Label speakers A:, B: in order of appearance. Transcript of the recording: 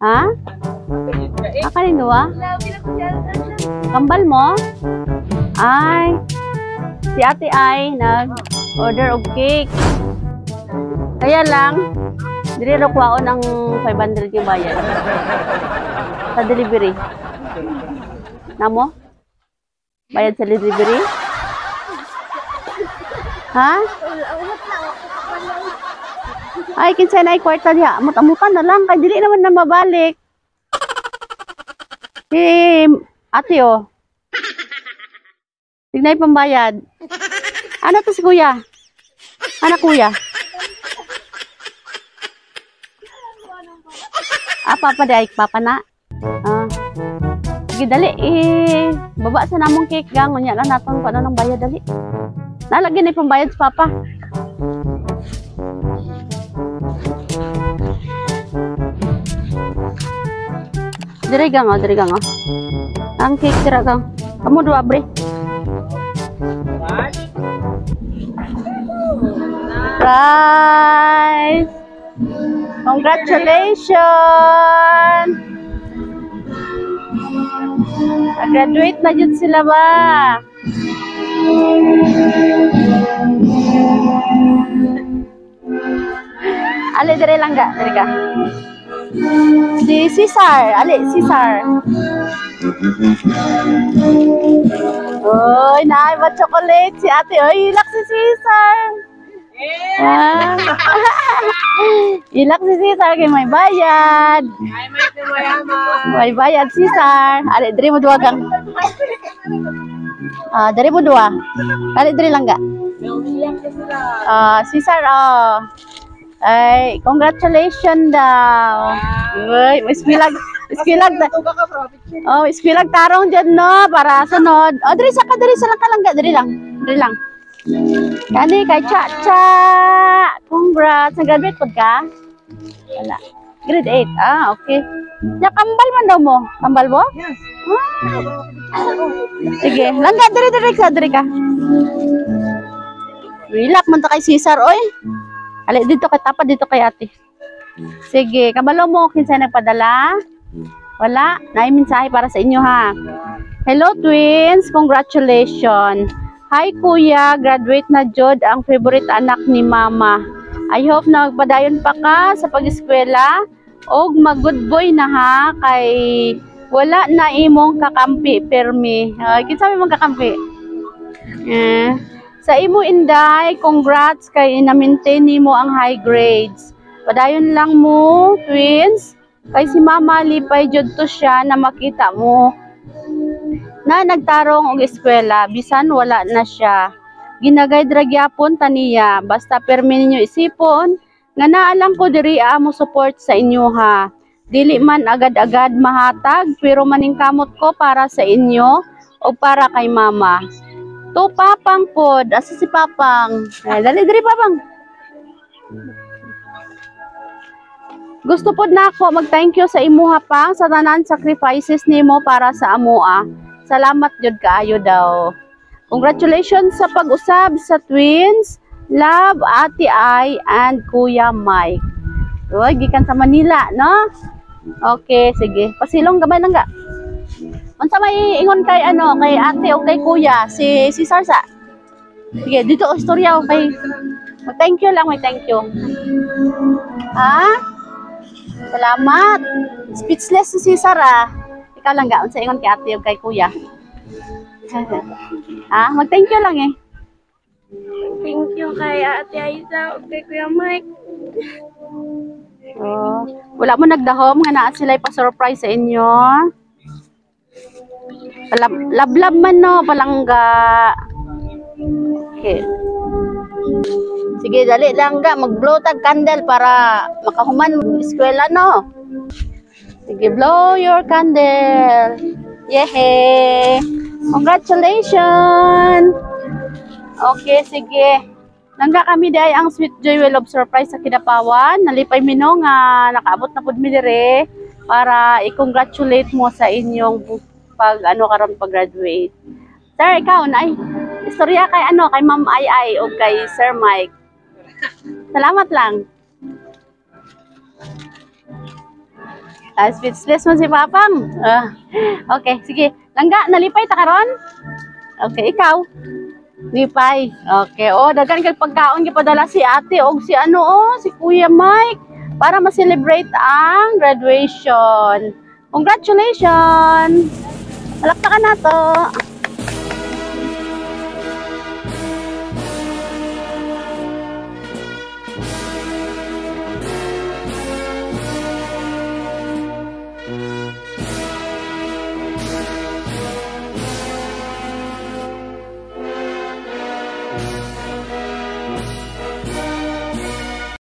A: Ha? Akanin dua? Kambal mo? Ay, si ate ay nag-order of cake. Kaya lang, dire ko ng 500 yung bayad. Sa delivery. Namo? Bayad sa delivery? Ha? Ay, kinsa na kwarta diha. Amut-amutan na lang kay dili naman na mabalik. Ate oh. Tignay pambayad. Ano to si kuya? Anak kuya? Papa day, papa na. Sige dali baba sa namong cake gang unya lang naton paano nang bayad dali. Nalagyan na pambayad sa papa. Dire gang oh. Ang cake dira gang. Kamu dua bre. Prize. Congratulations. Graduate na jud sila ba? Ali dire lang ga, dire ka. Si Cesar, ali Cesar. Oy, naay ba chocolate si ate? Oy, ilak si Cesar. Ilak si Cesar kay may bayad. May bayad Cesar. Ali dire mo duwa gang. Dari mo duwa. Ali dire lang ga. Cesar ay, congratulations daw. Uy, ispilag tarong dyan, no? Para sunod. Diri sa lang ka lang ga. Diri lang. Kani kay Cha. Congrats. Nag-graduate po ka? Wala. Grade 8. Okay. Ya, kambal man daw mo. Kambal mo? Yes. Sige. Langga, diri ka. Relax man to kay Cesar, oy. Ali, dito kay tapat, dito kay ate. Sige, kabalo mo, kinsa nagpadala? Wala? Naay mensahe para sa inyo, ha? Hello, twins. Congratulations. Hi, kuya. Graduate na jud ang favorite anak ni mama. I hope na magpadayon pa ka sa pag-eskwela. Og mag-good boy na, ha? Kay wala na imong kakampi, permi. Kinsa may mong kakampi? Sa imo inday, congrats kay na-maintain nimo ang high grades. Padayon lang mo, twins. Kay si mama lipay jud to siya na makita mo na nagtarong og eskwela bisan wala na siya. Ginagay dragyapon taniya basta permi ninyo isipon nga naa lang ko diri amo support sa inyo, ha. Dili man agad-agad mahatag pero maningkamot ko para sa inyo o para kay mama. To papang pod, asa si papang? Dali diri papang. Gusto pod nako mag-thank you sa imuha pang sa tanan sacrifices nimo para sa amoa. Salamat jud kaayo daw. Congratulations sa pag-usab sa twins. Love, Ate Ai and Kuya Mike. Uy, gikan sa Manila, no? Okay, sige. Pasilong gabay lang ga. Unsa may ingon kay kay ate o kay kuya si Sarsa. Sige, dito istorya kay thank you lang, may thank you. Salamat. Speechless si Sara. Ikaw lang ga unsa ingon kay ate o kay kuya. Mag-thank you lang eh.
B: Thank you kay Ate Aiza o kay Kuya Mike.
A: Wala mo nagdahom nga naa sila ipa-surprise sa inyo. Lablab man no, palangga. Okay. Sige, dali lang ga, mag-blow tag candle para makahuman eskwela no. Sige, blow your candle. Yehey! Congratulations! Okay, sige. Langga kami dahil ang Sweet Joy Will of Surprise sa Kidapawan. Nalipay minong nakaabot na pud mi dire para i-congratulate mo sa inyong karon pag-graduate. Sir, ikaw na istorya kay kay Ma'am Ai o kay Sir Mike. Salamat lang. Speechless mo si Papang. Okay, sige. Langga, nalipay ta karon? Okay, ikaw. Lipay. Okay, daghan kay pagkaon gipadala si ate og si si Kuya Mike para ma-celebrate ang graduation. Congratulations. Palakpakan na to.